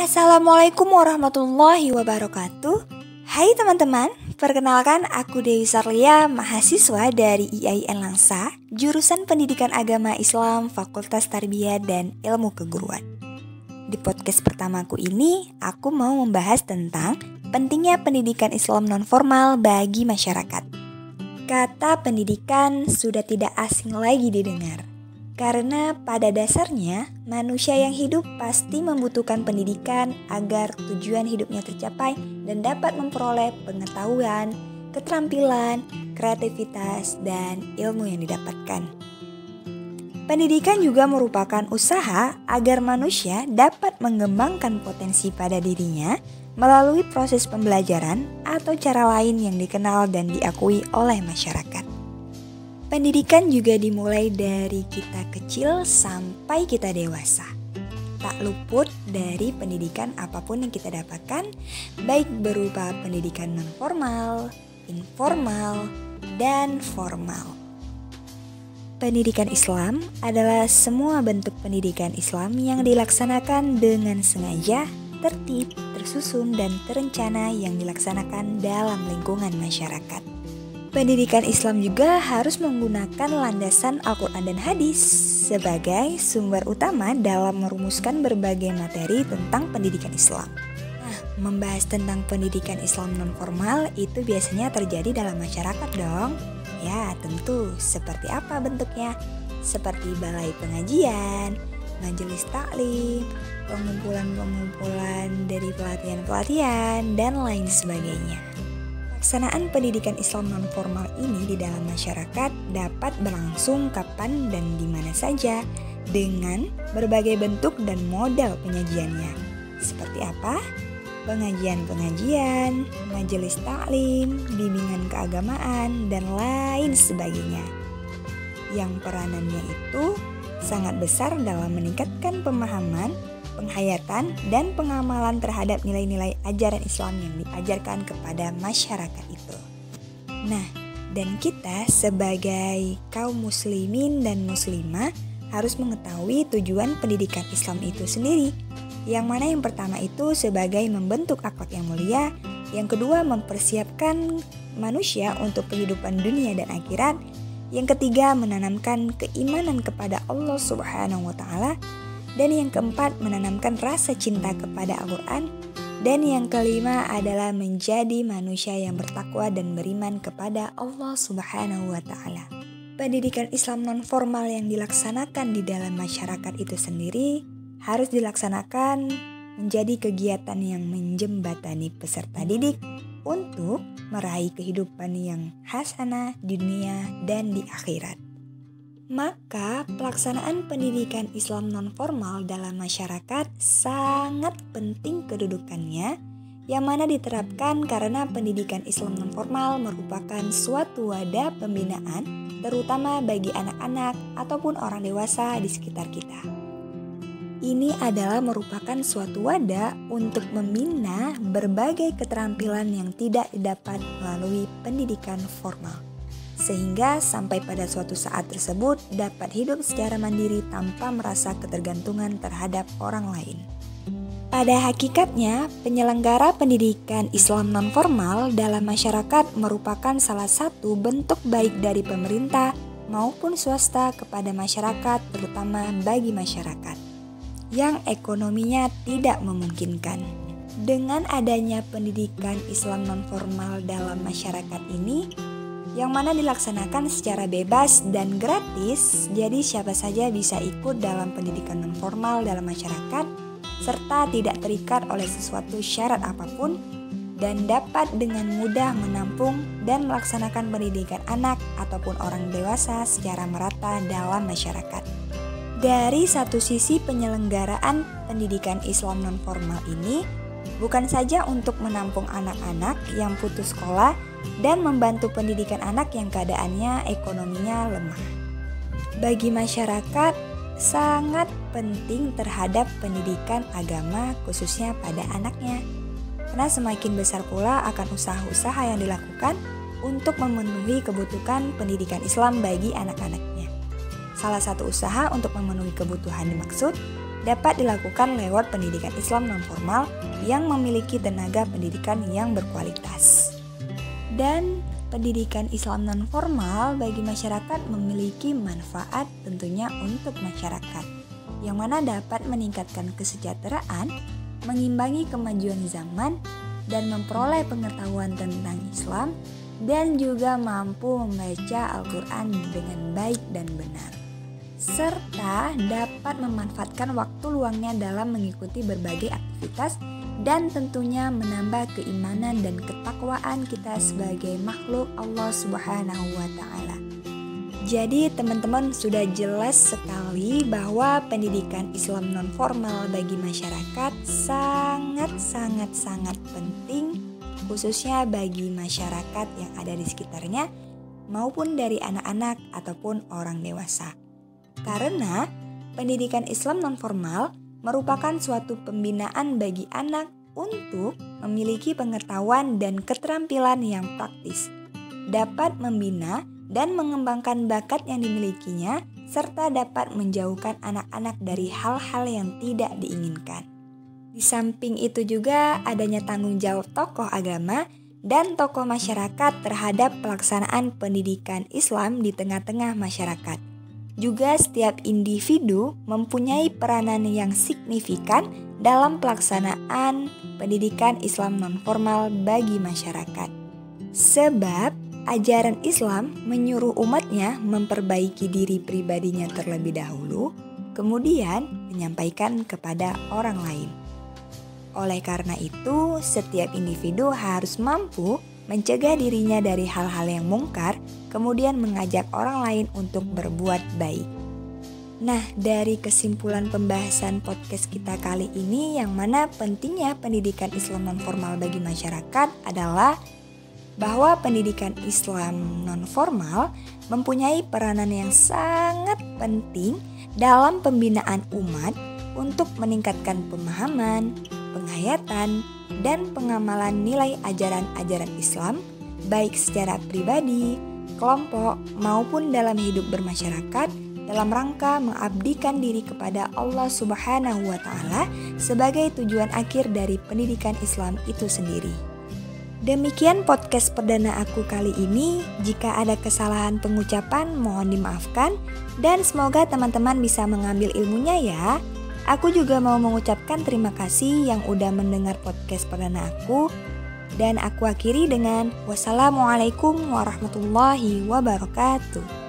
Assalamualaikum warahmatullahi wabarakatuh. Hai teman-teman, perkenalkan aku Dewi Sarlia, mahasiswa dari IAIN Langsa, jurusan Pendidikan Agama Islam, Fakultas Tarbiyah dan Ilmu Keguruan. Di podcast pertamaku ini, aku mau membahas tentang pentingnya pendidikan Islam non-formal bagi masyarakat. Kata pendidikan sudah tidak asing lagi didengar. Karena pada dasarnya, manusia yang hidup pasti membutuhkan pendidikan agar tujuan hidupnya tercapai dan dapat memperoleh pengetahuan, keterampilan, kreativitas, dan ilmu yang didapatkan. Pendidikan juga merupakan usaha agar manusia dapat mengembangkan potensi pada dirinya melalui proses pembelajaran atau cara lain yang dikenal dan diakui oleh masyarakat. Pendidikan juga dimulai dari kita kecil sampai kita dewasa. Tak luput dari pendidikan apapun yang kita dapatkan, baik berupa pendidikan non-formal, informal, dan formal. Pendidikan Islam adalah semua bentuk pendidikan Islam yang dilaksanakan dengan sengaja, tertib, tersusun, dan terencana yang dilaksanakan dalam lingkungan masyarakat. Pendidikan Islam juga harus menggunakan landasan Al-Quran dan Hadis sebagai sumber utama dalam merumuskan berbagai materi tentang pendidikan Islam. Nah, membahas tentang pendidikan Islam non-formal itu biasanya terjadi dalam masyarakat dong. Ya, tentu. Seperti apa bentuknya? Seperti balai pengajian, majelis taklim, pengumpulan-pengumpulan dari pelatihan-pelatihan, dan lain sebagainya. Pelaksanaan pendidikan Islam non-formal ini di dalam masyarakat dapat berlangsung kapan dan di mana saja dengan berbagai bentuk dan model penyajiannya. Seperti apa? Pengajian-pengajian, majelis taklim, bimbingan keagamaan, dan lain sebagainya. Yang peranannya itu sangat besar dalam meningkatkan pemahaman, penghayatan, dan pengamalan terhadap nilai-nilai ajaran Islam yang diajarkan kepada masyarakat itu. Nah, dan kita sebagai kaum muslimin dan muslimah harus mengetahui tujuan pendidikan Islam itu sendiri. Yang mana yang pertama itu sebagai membentuk akhlak yang mulia, yang kedua mempersiapkan manusia untuk kehidupan dunia dan akhirat, yang ketiga menanamkan keimanan kepada Allah Subhanahu wa Ta'ala, dan yang keempat menanamkan rasa cinta kepada Al-Quran, dan yang kelima adalah menjadi manusia yang bertakwa dan beriman kepada Allah Subhanahu wa Ta'ala. Pendidikan Islam non-formal yang dilaksanakan di dalam masyarakat itu sendiri harus dilaksanakan menjadi kegiatan yang menjembatani peserta didik untuk meraih kehidupan yang hasanah di dunia dan di akhirat. Maka pelaksanaan pendidikan Islam non-formal dalam masyarakat sangat penting kedudukannya, yang mana diterapkan karena pendidikan Islam non-formal merupakan suatu wadah pembinaan terutama bagi anak-anak ataupun orang dewasa di sekitar kita. Ini adalah merupakan suatu wadah untuk membina berbagai keterampilan yang tidak didapat melalui pendidikan formal, sehingga sampai pada suatu saat tersebut dapat hidup secara mandiri tanpa merasa ketergantungan terhadap orang lain. Pada hakikatnya, penyelenggara pendidikan Islam non-formal dalam masyarakat merupakan salah satu bentuk baik dari pemerintah maupun swasta kepada masyarakat, terutama bagi masyarakat yang ekonominya tidak memungkinkan. Dengan adanya pendidikan Islam non-formal dalam masyarakat ini, yang mana dilaksanakan secara bebas dan gratis, jadi siapa saja bisa ikut dalam pendidikan non-formal dalam masyarakat, serta tidak terikat oleh sesuatu syarat apapun, dan dapat dengan mudah menampung dan melaksanakan pendidikan anak ataupun orang dewasa secara merata dalam masyarakat. Dari satu sisi, penyelenggaraan pendidikan Islam non-formal ini bukan saja untuk menampung anak-anak yang putus sekolah dan membantu pendidikan anak yang keadaannya ekonominya lemah. Bagi masyarakat, sangat penting terhadap pendidikan agama khususnya pada anaknya. Karena semakin besar pula akan usaha-usaha yang dilakukan untuk memenuhi kebutuhan pendidikan Islam bagi anak-anaknya. Salah satu usaha untuk memenuhi kebutuhan dimaksud dapat dilakukan lewat pendidikan Islam non-formal yang memiliki tenaga pendidikan yang berkualitas. Dan pendidikan Islam non-formal bagi masyarakat memiliki manfaat tentunya untuk masyarakat, yang mana dapat meningkatkan kesejahteraan, mengimbangi kemajuan zaman, dan memperoleh pengetahuan tentang Islam, dan juga mampu membaca Al-Quran dengan baik dan benar, serta dapat memanfaatkan waktu luangnya dalam mengikuti berbagai aktivitas dan tentunya menambah keimanan dan ketakwaan kita sebagai makhluk Allah Subhanahu wa Ta'ala. Jadi teman-teman sudah jelas sekali bahwa pendidikan Islam non-formal bagi masyarakat sangat penting, khususnya bagi masyarakat yang ada di sekitarnya maupun dari anak-anak ataupun orang dewasa. Karena pendidikan Islam non-formal merupakan suatu pembinaan bagi anak untuk memiliki pengetahuan dan keterampilan yang praktis, dapat membina dan mengembangkan bakat yang dimilikinya, serta dapat menjauhkan anak-anak dari hal-hal yang tidak diinginkan. Di samping itu juga adanya tanggung jawab tokoh agama dan tokoh masyarakat terhadap pelaksanaan pendidikan Islam di tengah-tengah masyarakat. Juga setiap individu mempunyai peranan yang signifikan dalam pelaksanaan pendidikan Islam non-formal bagi masyarakat. Sebab ajaran Islam menyuruh umatnya memperbaiki diri pribadinya terlebih dahulu, kemudian menyampaikan kepada orang lain. Oleh karena itu, setiap individu harus mampu mencegah dirinya dari hal-hal yang mungkar, kemudian mengajak orang lain untuk berbuat baik. Nah, dari kesimpulan pembahasan podcast kita kali ini, yang mana pentingnya pendidikan Islam non-formal bagi masyarakat adalah bahwa pendidikan Islam non-formal mempunyai peranan yang sangat penting dalam pembinaan umat untuk meningkatkan pemahaman, penghayatan, dan pengamalan nilai ajaran-ajaran Islam, baik secara pribadi, kelompok, maupun dalam hidup bermasyarakat, dalam rangka mengabdikan diri kepada Allah Subhanahu wa Ta'ala sebagai tujuan akhir dari pendidikan Islam itu sendiri. Demikian podcast perdana aku kali ini. Jika ada kesalahan pengucapan, mohon dimaafkan, dan semoga teman-teman bisa mengambil ilmunya ya. Aku juga mau mengucapkan terima kasih yang udah mendengar podcast perdana aku. Dan aku akhiri dengan wassalamualaikum warahmatullahi wabarakatuh.